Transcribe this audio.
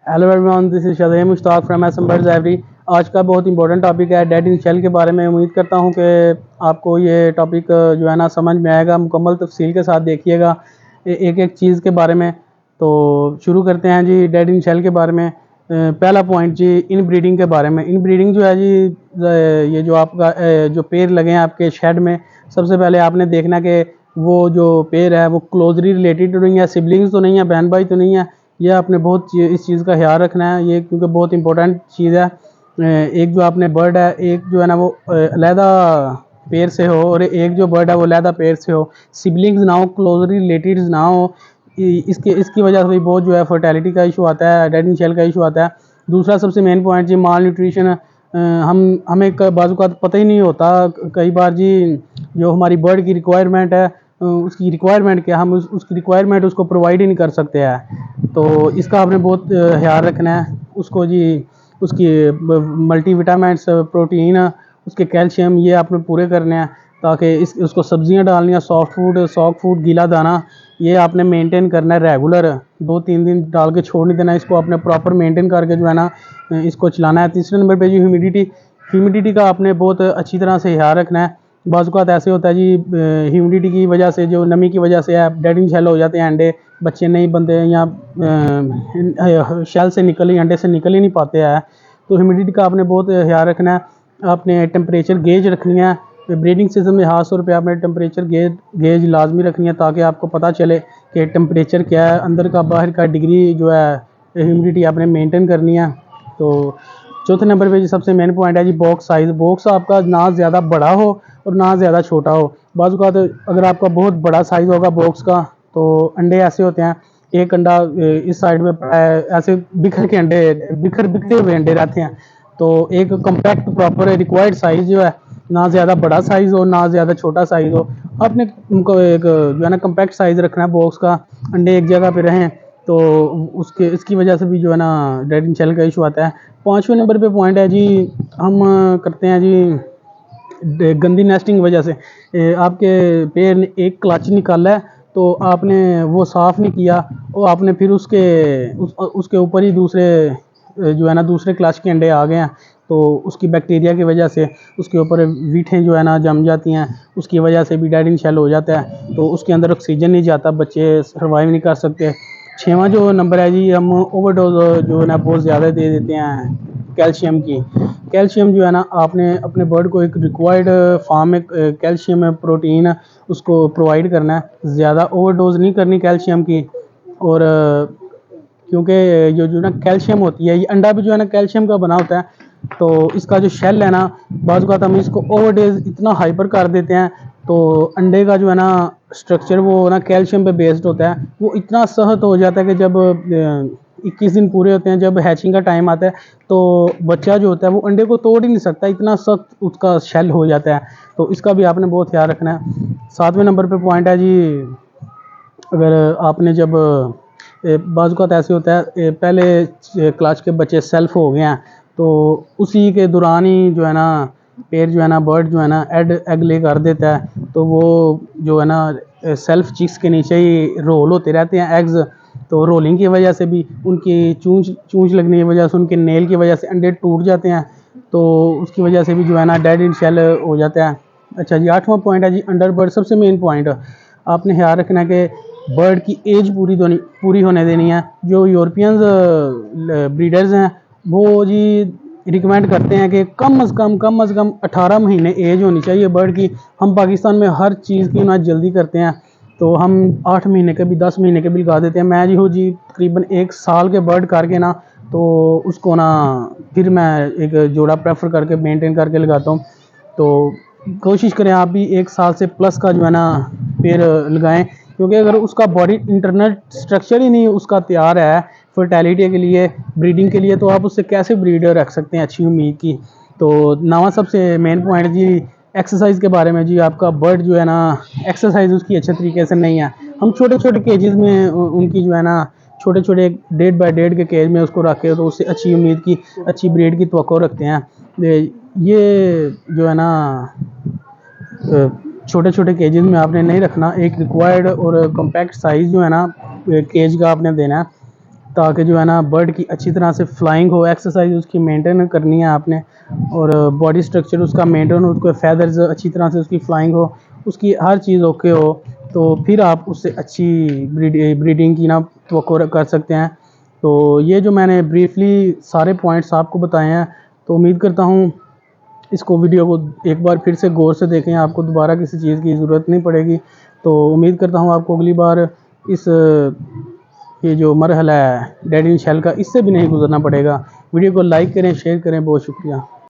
Hello everyone, this is Shazeem Mushtaq from SM birds every. आज का बहुत इंपॉर्टेंट टॉपिक है डेड इन शेल के बारे में। उम्मीद करता हूं कि आपको ये टॉपिक जो है ना समझ में आएगा। मुकम्मल तफसील के साथ देखिएगा एक एक चीज़ के बारे में। तो शुरू करते हैं जी डेड इन शेल के बारे में। पहला पॉइंट जी इन ब्रीडिंग के बारे में। इन ब्रीडिंग जो है जी, ये जो आपका जो पेड़ लगे हैं आपके शेड में, सबसे पहले आपने देखना कि वो जो पेड़ है वो क्लोजली रिलेटेड तो नहीं है, सिबलिंग्स तो नहीं है, बहन भाई तो नहीं है। ये आपने बहुत इस चीज़ का ख्याल रखना है, ये क्योंकि बहुत इंपॉर्टेंट चीज़ है। एक जो आपने बर्ड है, एक जो है ना वो अलहदा पेड़ से हो और एक जो बर्ड है वो अलहदा पेड़ से हो, सिबलिंग्स ना हो, क्लोजली रिलेटेड ना हो। इसकी वजह से भी बहुत जो है फर्टेलिटी का इशू आता है, डेड इन शेल का इशू आता है। दूसरा सबसे मेन पॉइंट जी माल न्यूट्रिशन। हमें बाजू का पता ही नहीं होता कई बार जी, जो हमारी बर्ड की रिक्वायरमेंट है, उसकी रिक्वायरमेंट क्या, हम उसकी रिक्वायरमेंट उसको प्रोवाइड ही नहीं कर सकते हैं। तो इसका आपने बहुत ख्याल रखना है उसको जी। उसकी मल्टीविटामिन्स, प्रोटीन, उसके कैल्शियम, ये आपने पूरे करने हैं ताकि उसको सब्जियां डालनी है, सॉफ्ट फूड, गीला दाना, ये आपने मेंटेन करना है रेगुलर। 2-3 दिन डाल के छोड़ नहीं देना, इसको आपने प्रॉपर मेंटेन करके जो है ना इसको चलाना है। तीसरे नंबर पे जी ह्यूमिडिटी का आपने बहुत अच्छी तरह से ख्याल रखना है। बाज़ ऐसे होता है जी, ह्यूमिडिटी की वजह से, जो नमी की वजह से डेड इन शेल हो जाते हैं अंडे, बच्चे नहीं बनते या शेल से निकल ही, अंडे से निकल ही नहीं पाते हैं। तो ह्यूमिडिटी का आपने बहुत ख्याल रखना है। आपने टेम्परेचर गेज रखनी है ब्रीडिंग सीजन में, खास तौर पे आपने टेम्परेचर गेज लाजमी रखनी है ताकि आपको पता चले कि टेम्परेचर क्या है, अंदर का बाहर का डिग्री जो है ह्यूमिडिटी आपने मेंटेन करनी है। तो चौथे नंबर पे जी सबसे मेन पॉइंट है जी बॉक्स साइज़। बॉक्स आपका ना ज़्यादा बड़ा हो और ना ज़्यादा छोटा हो। बाज़ औक़ात अगर आपका बहुत बड़ा साइज़ होगा बॉक्स का, तो अंडे ऐसे होते हैं, एक अंडा इस साइड में पड़ा है, ऐसे बिखरते हुए अंडे रहते हैं। तो एक कम्पैक्ट प्रॉपर रिक्वायर्ड साइज़ जो है, ना ज़्यादा बड़ा साइज़ हो ना ज़्यादा छोटा साइज़ हो। आपने उनको एक जो है ना कम्पैक्ट साइज़ रखना है बॉक्स का, अंडे एक जगह पे रहें। तो उसके इसकी वजह से भी जो है ना डेड इन शेल का इशू आता है। पाँचवें नंबर पे पॉइंट है जी, हम करते हैं जी गंदी नेस्टिंग की वजह से। आपके पेड़ ने एक क्लच निकाला है तो आपने वो साफ़ नहीं किया, और आपने फिर उसके ऊपर ही दूसरे जो है ना दूसरे क्लच के अंडे आ गए हैं। तो उसकी बैक्टीरिया की वजह से उसके ऊपर वीठें जो है ना जम जाती हैं, उसकी वजह से भी डेड इन शेल हो जाता है। तो उसके अंदर ऑक्सीजन नहीं जाता, बच्चे सर्वाइव नहीं कर सकते। छठवां जो नंबर है जी, हम ओवरडोज जो है ना बहुत ज़्यादा दे देते हैं कैल्शियम की। कैल्शियम जो है ना आपने अपने बर्ड को एक रिक्वायर्ड फॉर्म में कैल्शियम प्रोटीन उसको प्रोवाइड करना है, ज़्यादा ओवरडोज नहीं करनी कैल्शियम की। और क्योंकि जो ना कैल्शियम होती है, ये अंडा भी जो है ना कैल्शियम का बना होता है। तो इसका जो शेल है ना, बाज़ औक़ात हम इसको ओवरडोज इतना हाइपर कर देते हैं, तो अंडे का जो है ना स्ट्रक्चर वो ना कैल्शियम पे बेस्ड होता है, वो इतना सख्त हो जाता है कि जब 21 दिन पूरे होते हैं, जब हैचिंग का टाइम आता है, तो बच्चा जो होता है वो अंडे को तोड़ ही नहीं सकता, इतना सख्त उसका शेल हो जाता है। तो इसका भी आपने बहुत ख्याल रखना है। 7वें नंबर पे पॉइंट है जी, अगर आपने जब बाज़ औक़ात ऐसे होता है, पहले क्लच के बच्चे सेल्फ हो गए हैं, तो उसी के दौरान ही जो है ना पेड़ जो है ना, बर्ड जो है ना एग ले कर देता है। तो वो जो है ना सेल्फ चिक्स के नीचे ही रोल होते रहते हैं एग्स। तो रोलिंग की वजह से भी, उनकी चूंच लगने की वजह से, उनके नेल की वजह से अंडे टूट जाते हैं। तो उसकी वजह से भी जो है ना डेड इन शेल हो जाता है। अच्छा जी, 8वां पॉइंट है जी अंडर बर्ड। सबसे मेन पॉइंट आपने ख्याल रखना है कि बर्ड की एज पूरी होने देनी है। जो यूरोपियंस ब्रीडर्स हैं वो जी रिकमेंड करते हैं कि कम से कम 18 महीने एज होनी चाहिए बर्ड की। हम पाकिस्तान में हर चीज़ की ना जल्दी करते हैं, तो हम 8 महीने के भी 10 महीने के भी लगा देते हैं। मैं जी हूँ जी तकरीबन 1 साल के बर्ड करके ना, तो उसको ना फिर मैं एक जोड़ा प्रेफर करके मेंटेन करके लगाता हूँ। तो कोशिश करें आप भी 1 साल से प्लस का जो है ना पेड़ लगाएं, क्योंकि अगर उसका बॉडी इंटरनल स्ट्रक्चर ही नहीं उसका तैयार है फर्टेलिटी के लिए, ब्रीडिंग के लिए, तो आप उससे कैसे ब्रीड रख सकते हैं अच्छी उम्मीद की। तो 9वां सबसे मेन पॉइंट जी एक्सरसाइज के बारे में जी। आपका बर्ड जो है ना एक्सरसाइज उसकी अच्छे तरीके से नहीं है। हम छोटे छोटे केजेस में उनकी जो है ना छोटे छोटे 1.5 बाय 1.5 के केज में उसको रख के, तो उससे अच्छी उम्मीद की, अच्छी ब्रीड की तवक्को रखते हैं। ये जो है ना छोटे छोटे केजेस में आपने नहीं रखना, एक रिक्वायर्ड और कम्पैक्ट साइज़ जो है ना केज का आपने देना है। ताकि जो है ना बर्ड की अच्छी तरह से फ्लाइंग हो। एक्सरसाइज उसकी मेंटेन करनी है आपने, और बॉडी स्ट्रक्चर उसका मेंटेन हो, उसके फैदर्स अच्छी तरह से उसकी फ्लाइंग हो, उसकी हर चीज़ ओके हो, तो फिर आप उससे अच्छी ब्रीडिंग की ना तवक्को कर सकते हैं। तो ये जो मैंने ब्रीफली सारे पॉइंट्स आपको बताए हैं, तो उम्मीद करता हूँ इसको वीडियो को एक बार फिर से गौर से देखें, आपको दोबारा किसी चीज़ की ज़रूरत नहीं पड़ेगी। तो उम्मीद करता हूँ आपको अगली बार इस ये जो मरहला है डेड इन शेल का, इससे भी नहीं गुजरना पड़ेगा। वीडियो को लाइक करें, शेयर करें। बहुत शुक्रिया।